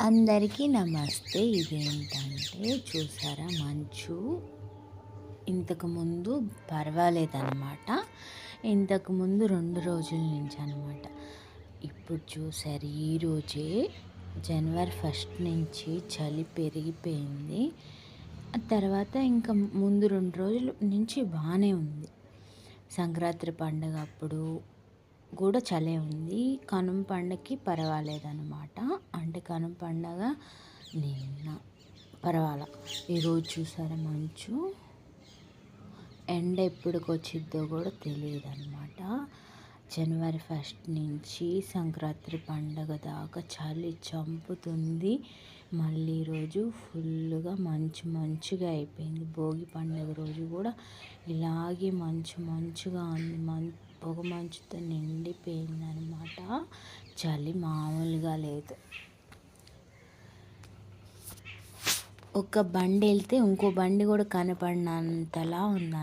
అందరికీ నమస్తే. ఇదేంటంటే చూసారా మంచు ఇంతకుముందు పర్వాలేదనమాట. ఇంతకుముందు 2 రోజుల నుంచి అనమాట. ఇప్పుడు చూసారు ఈరోజే జనవరి 1 నుంచి చలి పెరిగిపోయింది. ఆ తర్వాత ఇంకా ముందు 2 రోజుల నుంచి బాగానే ఉంది. సంక్రాంతి పండుగ అప్పుడు కూడా చలే ఉంది. కనుమ పండగకి పర్వాలేదనమాట. అంటే కనుమ పండగ నిన్న పర్వాలా. ఈరోజు చూసారా మంచు, ఎండ ఎప్పటికొచ్చిద్దో కూడా తెలియదన్నమాట. జనవరి 1 నుంచి సంక్రాంతి పండగ దాకా చలి చంపుతుంది. మళ్ళీ ఈరోజు ఫుల్గా మంచుగా అయిపోయింది. భోగి పండుగ రోజు కూడా ఇలాగే మంచుగా ఉంది. పొగ మంచుతో నిండిపోయిందనమాట. చలి మామూలుగా లేదు. ఒక బండి వెళ్తే ఇంకో బండి కూడా కనపడినంతలా ఉందన్నమాట.